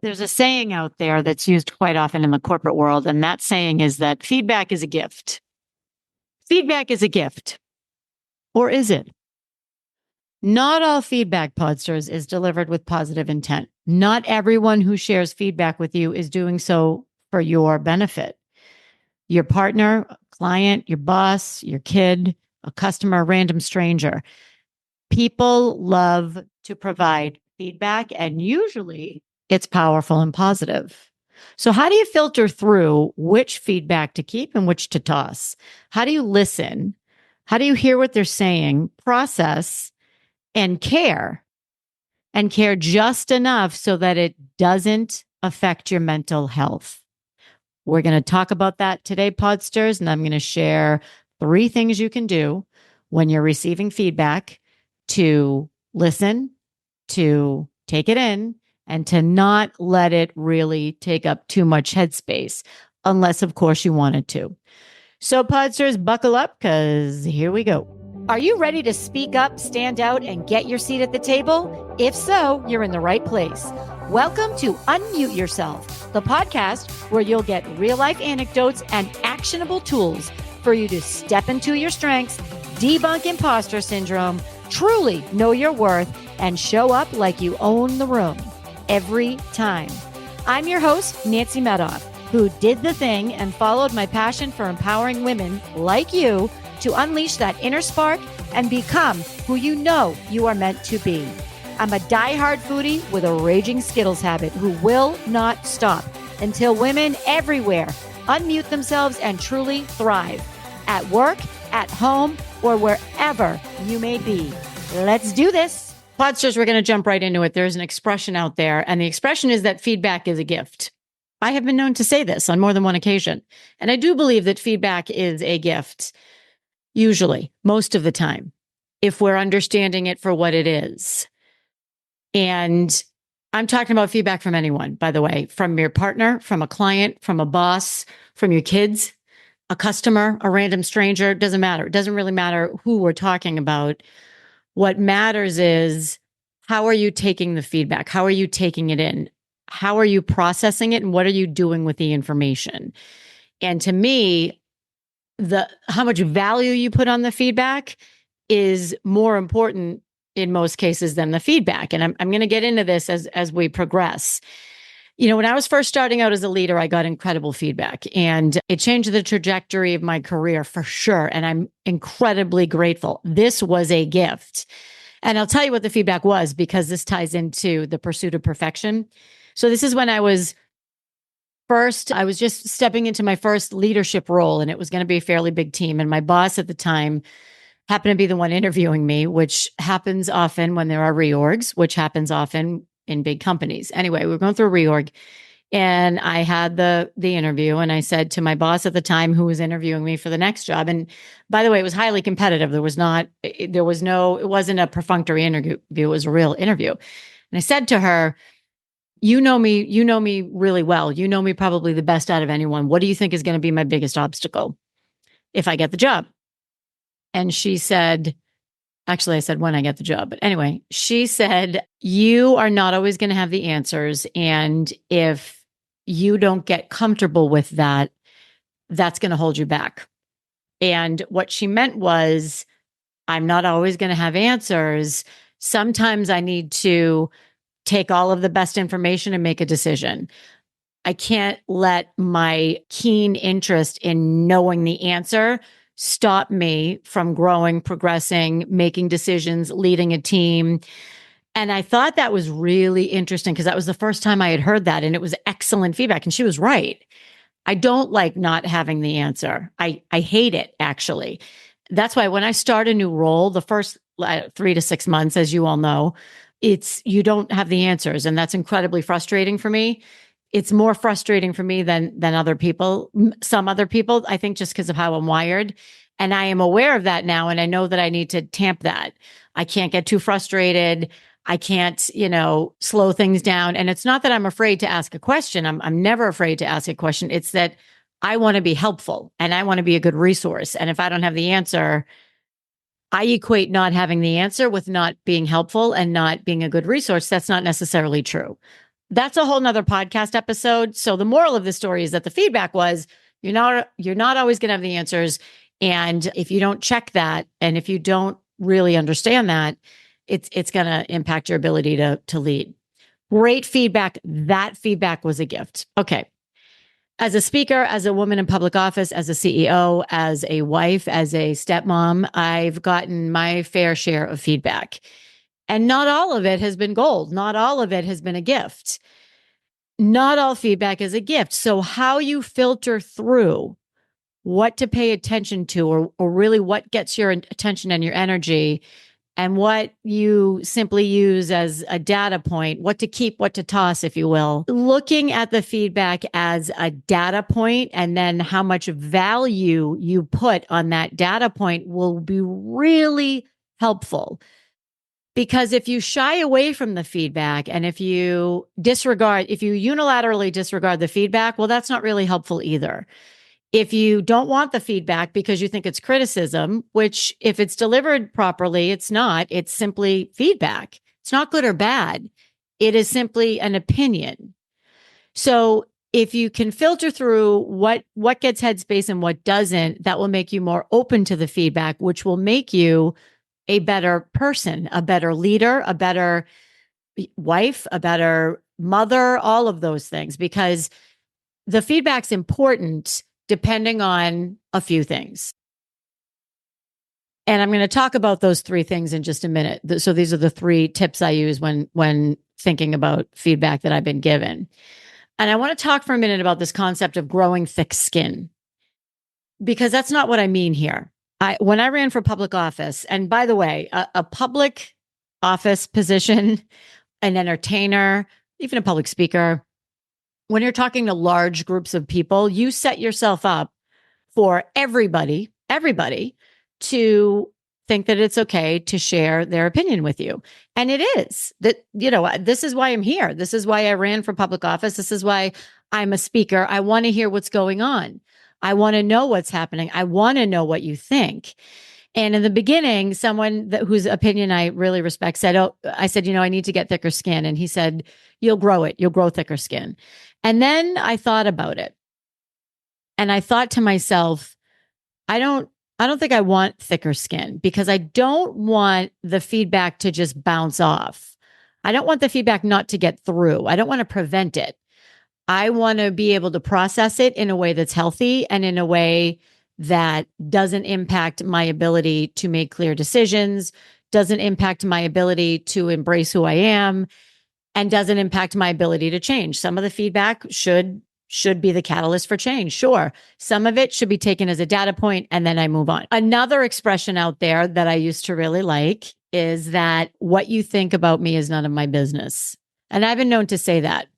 There's a saying out there that's used quite often in the corporate world, and that saying is that feedback is a gift. Feedback is a gift. Or is it? Not all feedback, Podsters, is delivered with positive intent. Not everyone who shares feedback with you is doing so for your benefit. Your partner, client, your boss, your kid, a customer, a random stranger. People love to provide feedback, and usually it's powerful and positive. So, how do you filter through which feedback to keep and which to toss? How do you listen? How do you hear what they're saying, process, and care just enough so that it doesn't affect your mental health? We're going to talk about that today, Podsters, and I'm going to share 3 things you can do when you're receiving feedback to listen, to take it in, and to not let it really take up too much headspace, unless, of course, you wanted to. So, Podsters, buckle up because here we go. Are you ready to speak up, stand out, and get your seat at the table? If so, you're in the right place. Welcome to Unmute Yourself, the podcast where you'll get real-life anecdotes and actionable tools for you to step into your strengths, debunk imposter syndrome, truly know your worth, and show up like you own the room every time. I'm your host, Nancy Medoff, who did the thing and followed my passion for empowering women like you to unleash that inner spark and become who you know you are meant to be. I'm a diehard foodie with a raging Skittles habit who will not stop until women everywhere unmute themselves and truly thrive at work, at home, or wherever you may be. Let's do this. Podsters, we're going to jump right into it. There's an expression out there, and the expression is that feedback is a gift. I have been known to say this on more than one occasion, and I do believe that feedback is a gift. Usually, most of the time, if we're understanding it for what it is. And I'm talking about feedback from anyone, by the way, from your partner, from a client, from a boss, from your kids, a customer, a random stranger. It doesn't matter. It doesn't really matter who we're talking about. What matters is, how are you taking the feedback? How are you taking it in? How are you processing it? And what are you doing with the information? And to me, how much value you put on the feedback is more important in most cases than the feedback. And I'm going to get into this as we progress. You know, when I was first starting out as a leader, I got incredible feedback, and it changed the trajectory of my career for sure. And I'm incredibly grateful. This was a gift. And I'll tell you what the feedback was, because this ties into the pursuit of perfection. So this is when I was just stepping into my first leadership role, and it was going to be a fairly big team. And my boss at the time happened to be the one interviewing me, which happens often when there are reorgs, which happens often in big companies. Anyway, we were going through a reorg, and I had the interview, and I said to my boss at the time, who was interviewing me for the next job, and by the way, it was highly competitive. It wasn't a perfunctory interview. It was a real interview. And I said to her, you know me really well. You know me probably the best out of anyone. What do you think is going to be my biggest obstacle if I get the job? And she said, actually, I said when I get the job. But anyway, she said, you are not always going to have the answers. And if you don't get comfortable with that, that's going to hold you back. And what she meant was, I'm not always going to have answers. Sometimes I need to take all of the best information and make a decision. I can't let my keen interest in knowing the answer stop me from growing, progressing, making decisions, leading a team. And I thought that was really interesting, because that was the first time I had heard that. And it was excellent feedback. And she was right. I don't like not having the answer. I hate it, actually. That's why when I start a new role, the first 3 to 6 months, as you all know, you don't have the answers. And that's incredibly frustrating for me. It's more frustrating for me than other people, some other people, I think, just because of how I'm wired. And I am aware of that now. And I know that I need to tamp that. I can't get too frustrated. I can't, slow things down. And it's not that I'm afraid to ask a question. I'm never afraid to ask a question. It's that I want to be helpful and I want to be a good resource. And if I don't have the answer, I equate not having the answer with not being helpful and not being a good resource. That's not necessarily true. That's a whole nother podcast episode. So the moral of the story is that the feedback was you're not always going to have the answers. And if you don't check that, and if you don't really understand that, it's going to impact your ability to lead. Great feedback. That feedback was a gift. Okay. As a speaker, as a woman in public office, as a CEO, as a wife, as a stepmom, I've gotten my fair share of feedback. And not all of it has been gold. Not all of it has been a gift. Not all feedback is a gift. So how you filter through what to pay attention to, or really what gets your attention and your energy, and what you simply use as a data point, what to keep, what to toss, if you will. Looking at the feedback as a data point and then how much value you put on that data point will be really helpful. Because if you shy away from the feedback and if you unilaterally disregard the feedback, well, that's not really helpful either. If you don't want the feedback because you think it's criticism, which if it's delivered properly, it's not, it's simply feedback. It's not good or bad. It is simply an opinion. So if you can filter through what gets headspace and what doesn't, that will make you more open to the feedback, which will make you a better person, a better leader, a better wife, a better mother, all of those things, because the feedback's important depending on a few things. And I'm going to talk about those three things in just a minute. So these are the three tips I use when thinking about feedback that I've been given. And I want to talk for a minute about this concept of growing thick skin, because that's not what I mean here. When I ran for public office, and by the way, a public office position, an entertainer, even a public speaker, when you're talking to large groups of people, you set yourself up for everybody to think that it's okay to share their opinion with you. And it is that, this is why I'm here. This is why I ran for public office. This is why I'm a speaker. I want to hear what's going on. I want to know what's happening. I want to know what you think. And in the beginning, someone whose opinion I really respect said, I said, I need to get thicker skin. And he said, you'll grow it. You'll grow thicker skin. And then I thought about it. And I thought to myself, I don't think I want thicker skin, because I don't want the feedback to just bounce off. I don't want the feedback not to get through. I don't want to prevent it. I want to be able to process it in a way that's healthy and in a way that doesn't impact my ability to make clear decisions, doesn't impact my ability to embrace who I am, and doesn't impact my ability to change. Some of the feedback should be the catalyst for change. Sure. Some of it should be taken as a data point and then I move on. Another expression out there that I used to really like is that what you think about me is none of my business. And I've been known to say that.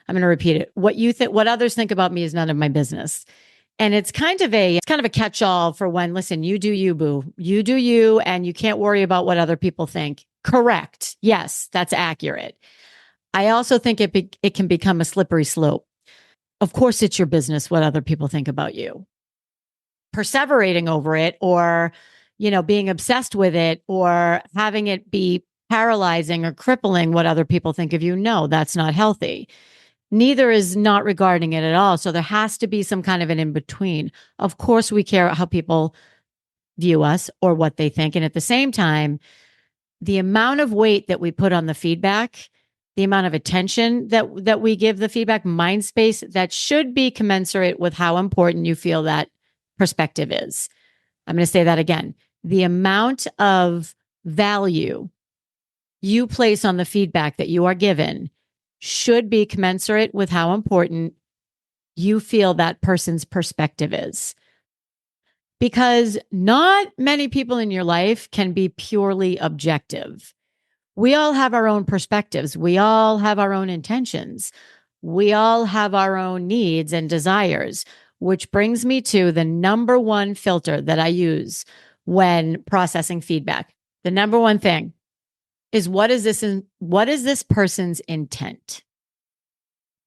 I'm going to repeat it. What others think about me is none of my business. And it's kind of a catch-all for when, listen, you do you, boo. You do you, and you can't worry about what other people think. Correct. Yes, that's accurate. I also think it can become a slippery slope. Of course, it's your business what other people think about you. Perseverating over it, or, being obsessed with it, or having it be paralyzing or crippling what other people think of you. No, that's not healthy. Neither is not regarding it at all. So there has to be some kind of an in-between. Of course, we care how people view us or what they think. And at the same time, the amount of weight that we put on the feedback, the amount of attention that we give the feedback, mind space, that should be commensurate with how important you feel that perspective is. I'm going to say that again. The amount of value you place on the feedback that you are given should be commensurate with how important you feel that person's perspective is. Because not many people in your life can be purely objective. We all have our own perspectives. We all have our own intentions. We all have our own needs and desires, which brings me to the number one filter that I use when processing feedback. The number one thing is, what is this person's intent?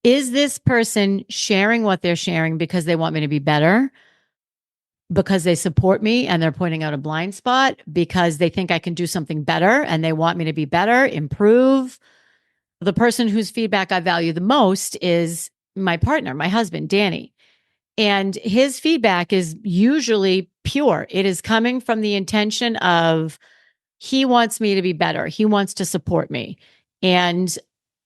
Is this person sharing what they're sharing because they want me to be better? Because they support me and they're pointing out a blind spot? Because they think I can do something better and they want me to be better, improve? The person whose feedback I value the most is my partner, my husband, Danny. And his feedback is usually pure. It is coming from the intention of he wants me to be better. He wants to support me. And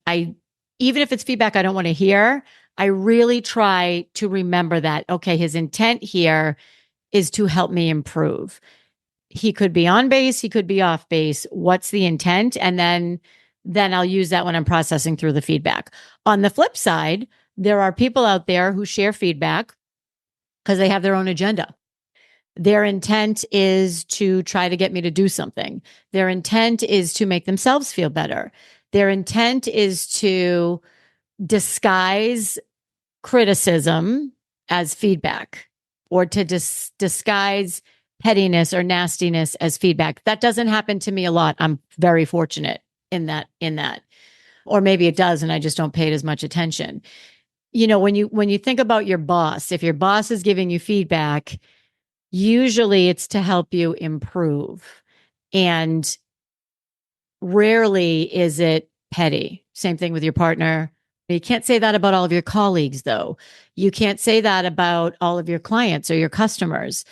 I, even if it's feedback I don't want to hear, I really try to remember that, okay, his intent here is to help me improve. He could be on base, he could be off base. What's the intent? And then I'll use that when I'm processing through the feedback. On the flip side, there are people out there who share feedback because they have their own agenda. Their intent is to try to get me to do something. Their intent is to make themselves feel better. Their intent is to disguise criticism as feedback, or to disguise pettiness or nastiness as feedback. That doesn't happen to me a lot. I'm very fortunate in that. Or maybe it does and I just don't pay it as much attention. When you think about your boss, if your boss is giving you feedback, usually it's to help you improve. And rarely is it petty. Same thing with your partner. You can't say that about all of your colleagues, though. You can't say that about all of your clients or your customers.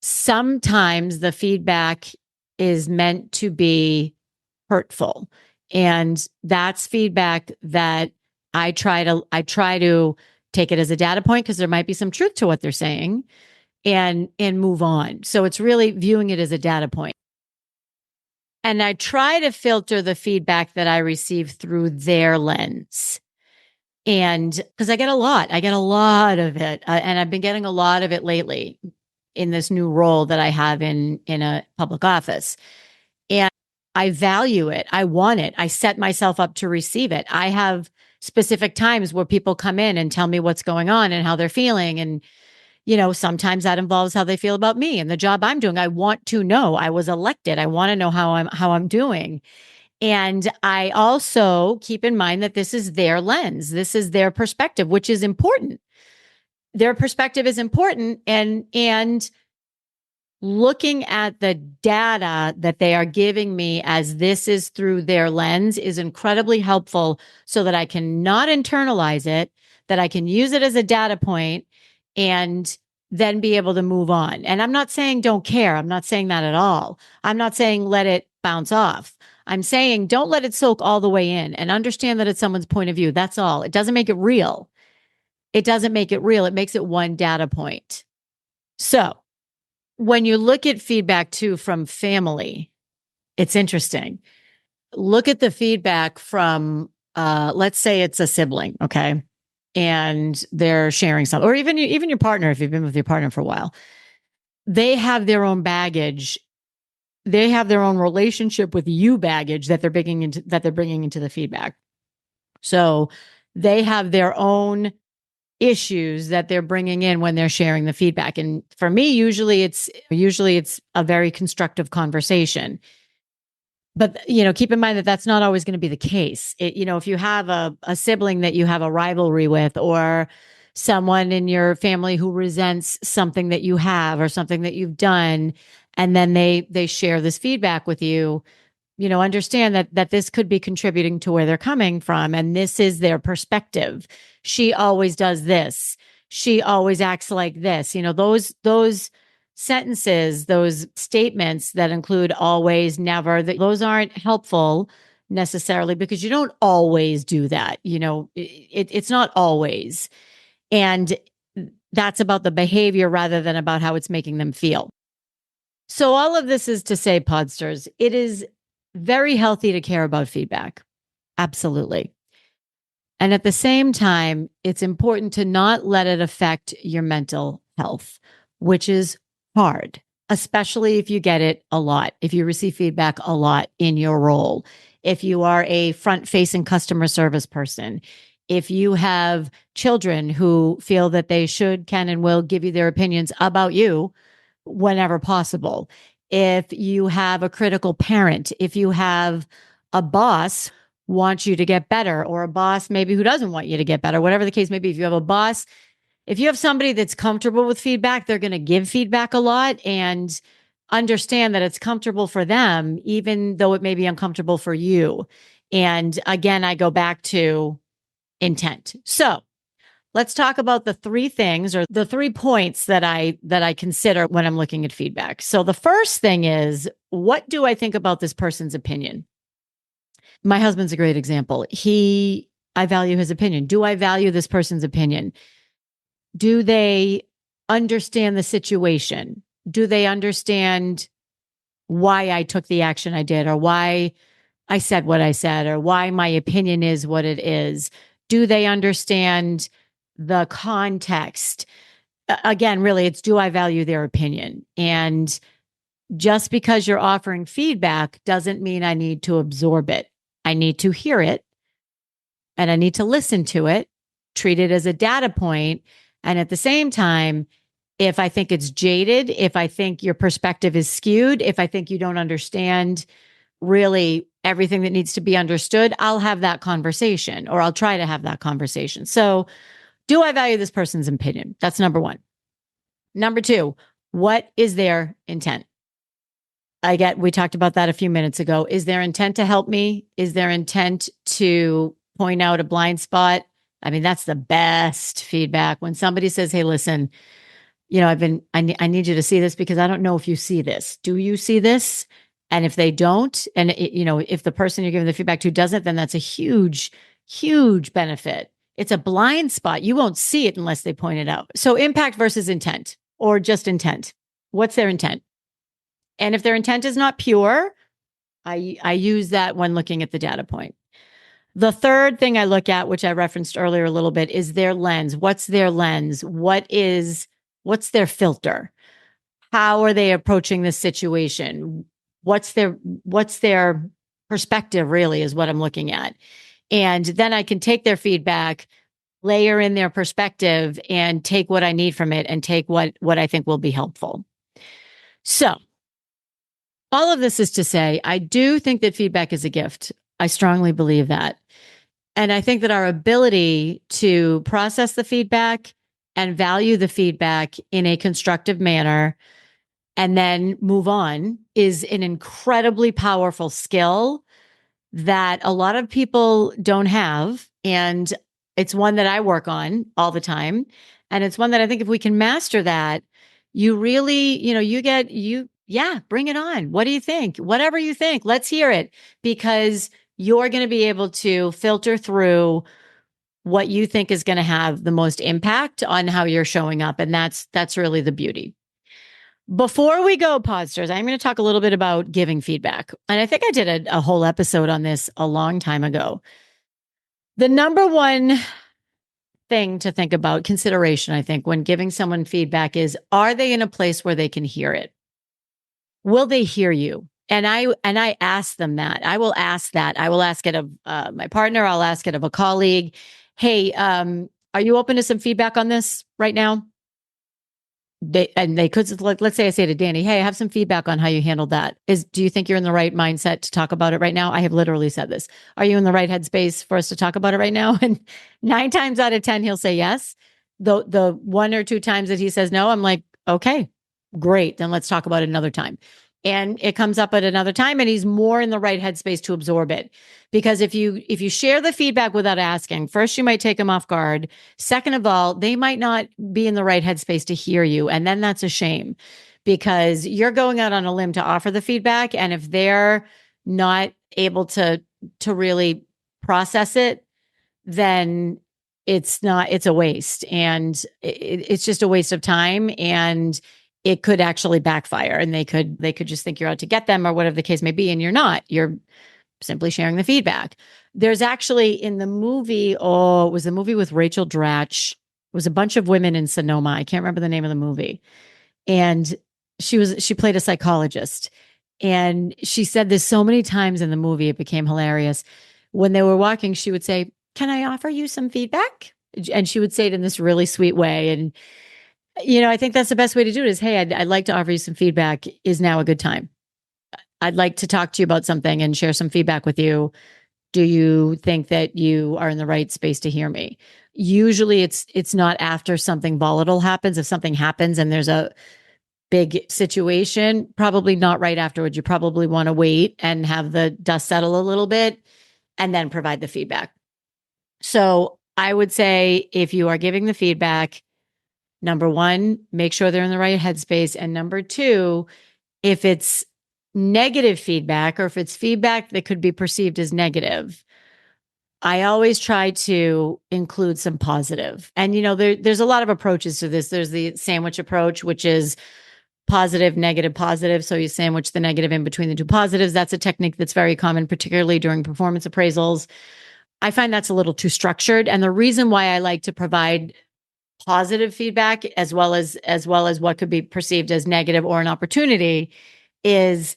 Sometimes the feedback is meant to be hurtful. And that's feedback that I try to take it as a data point, because there might be some truth to what they're saying, and move on. So it's really viewing it as a data point. And I try to filter the feedback that I receive through their lens. And because I get a lot of it. And I've been getting a lot of it lately in this new role that I have in a public office. And I value it. I want it. I set myself up to receive it. I have specific times where people come in and tell me what's going on and how they're feeling. And, sometimes that involves how they feel about me and the job I'm doing. I want to know. I was elected. I want to know how I'm doing. And I also keep in mind that this is their lens. This is their perspective, which is important. Their perspective is important. And looking at the data that they are giving me as this is through their lens is incredibly helpful, so that I can not internalize it, that I can use it as a data point and then be able to move on. And I'm not saying don't care. I'm not saying that at all. I'm not saying let it bounce off. I'm saying don't let it soak all the way in, and understand that it's someone's point of view. That's all. It doesn't make it real. It makes it one data point. So when you look at feedback too from family, it's interesting. Look at the feedback from, let's say it's a sibling, okay? And they're sharing something, or even your partner, if you've been with your partner for a while. They have their own baggage. They have their own relationship with you baggage that they're bringing into the feedback. So they have their own issues that they're bringing in when they're sharing the feedback. And for me, usually it's a very constructive conversation. But, keep in mind that that's not always going to be the case. If you have a sibling that you have a rivalry with, or someone in your family who resents something that you have or something that you've done, and then they share this feedback with you, understand that this could be contributing to where they're coming from. And this is their perspective. She always does this. She always acts like this. Those sentences, those statements that include always, never, those aren't helpful necessarily, because you don't always do that. It's not always. And that's about the behavior rather than about how it's making them feel. So all of this is to say, Podsters, it is very healthy to care about feedback. Absolutely. And at the same time, it's important to not let it affect your mental health, which is hard, especially if you get it a lot, if you receive feedback a lot in your role, if you are a front-facing customer service person, if you have children who feel that they should, can, and will give you their opinions about you whenever possible, if you have a critical parent, if you have a boss wants you to get better, or a boss maybe who doesn't want you to get better, whatever the case may be. If you have a boss, if you have somebody that's comfortable with feedback, they're going to give feedback a lot, and understand that it's comfortable for them, even though it may be uncomfortable for you. And again, I go back to intent. So let's talk about the three things or the 3 points that I consider when I'm looking at feedback. So the first thing is, what do I think about this person's opinion? My husband's a great example. I value his opinion. Do I value this person's opinion? Do they understand the situation? Do they understand why I took the action I did, or why I said what I said, or why my opinion is what it is? Do they understand the context? Again, really, it's, do I value their opinion? And just because you're offering feedback doesn't mean I need to absorb it. I need to hear it and I need to listen to it, treat it as a data point. And at the same time, if I think it's jaded, if I think your perspective is skewed, if I think you don't understand really everything that needs to be understood, I'll have that conversation, or I'll try to have that conversation. So, do I value this person's opinion? That's number one. Number two, what is their intent? We talked about that a few minutes ago. Is their intent to help me? Is their intent to point out a blind spot? I mean, that's the best feedback. When somebody says, hey, listen, I need you to see this because I don't know if you see this. Do you see this? And if they don't, and if the person you're giving the feedback to doesn't, then that's a huge, huge benefit. It's a blind spot. You won't see it unless they point it out. So impact versus intent, or just intent. What's their intent? And if their intent is not pure, I use that when looking at the data point. The third thing I look at, which I referenced earlier a little bit, is their lens. What's their lens? What's their filter? How are they approaching this situation? What's their perspective, really, is what I'm looking at. And then I can take their feedback, layer in their perspective, and take what I need from it and take what I think will be helpful. So all of this is to say, I do think that feedback is a gift. I strongly believe that. And I think that our ability to process the feedback and value the feedback in a constructive manner and then move on is an incredibly powerful skill that a lot of people don't have. And it's one that I work on all the time. And it's one that I think if we can master that, you really, bring it on. What do you think? Whatever you think, let's hear it, because you're going to be able to filter through what you think is going to have the most impact on how you're showing up. And that's really the beauty. Before we go, Podsters, I'm going to talk a little bit about giving feedback. And I think I did a whole episode on this a long time ago. The number one thing to think about, consideration, I think, when giving someone feedback is, are they in a place where they can hear it? Will they hear you? And I ask them that. I will ask that. I will ask it of my partner. I'll ask it of a colleague. Hey, are you open to some feedback on this right now? They could, let's say I say to Danny, hey, I have some feedback on how you handled that. Do you think you're in the right mindset to talk about it right now? I have literally said this. Are you in the right headspace for us to talk about it right now? And 9 times out of 10, he'll say yes. The 1 or 2 times that he says no, I'm like, okay, great. Then let's talk about it another time. And it comes up at another time and he's more in the right headspace to absorb it. Because if you share the feedback without asking, first, you might take them off guard. Second of all, they might not be in the right headspace to hear you. And then that's a shame, because you're going out on a limb to offer the feedback. And if they're not able to really process it, then it's a waste. And it's just a waste of time. And it could actually backfire, and they could just think you're out to get them or whatever the case may be. And you're not. You're simply sharing the feedback. There's actually in the movie, it was the movie with Rachel Dratch. It was a bunch of women in Sonoma. I can't remember the name of the movie. And she played a psychologist. And she said this so many times in the movie, it became hilarious. When they were walking, she would say, can I offer you some feedback? And she would say it in this really sweet way. And I think that's the best way to do it is, hey, I'd like to offer you some feedback. Is now a good time? I'd like to talk to you about something and share some feedback with you. Do you think that you are in the right space to hear me? Usually it's not after something volatile happens. If something happens and there's a big situation, probably not right afterwards. You probably want to wait and have the dust settle a little bit and then provide the feedback. So I would say if you are giving the feedback, number one, make sure they're in the right headspace. And number two, if it's negative feedback or if it's feedback that could be perceived as negative, I always try to include some positive. And, there's a lot of approaches to this. There's the sandwich approach, which is positive, negative, positive. So you sandwich the negative in between the two positives. That's a technique that's very common, particularly during performance appraisals. I find that's a little too structured. And the reason why I like to provide positive feedback as well as what could be perceived as negative or an opportunity is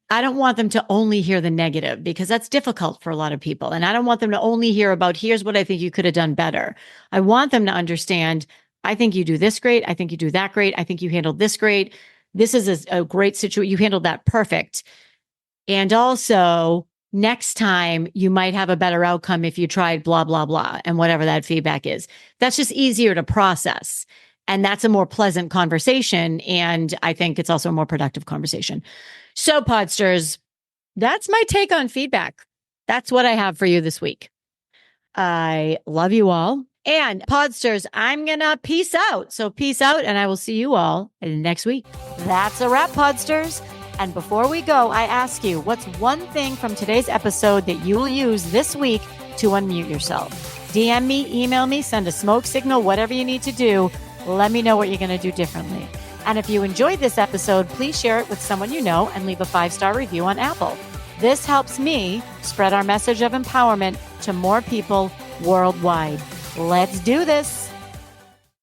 I don't want them to only hear the negative because that's difficult for a lot of people. And I don't want them to only hear about, here's what I think you could have done better. I want them to understand, I think you do this great. I think you do that great. I think you handled this great. This is a great situation. You handled that perfect. And also, next time you might have a better outcome if you tried blah, blah, blah, and whatever that feedback is. That's just easier to process. And that's a more pleasant conversation. And I think it's also a more productive conversation. So, Podsters, that's my take on feedback. That's what I have for you this week. I love you all. And Podsters, I'm going to peace out. So peace out, and I will see you all next week. That's a wrap, Podsters. And before we go, I ask you, what's one thing from today's episode that you will use this week to unmute yourself? DM me, email me, send a smoke signal, whatever you need to do. Let me know what you're going to do differently. And if you enjoyed this episode, please share it with someone you know and leave a 5-star review on Apple. This helps me spread our message of empowerment to more people worldwide. Let's do this.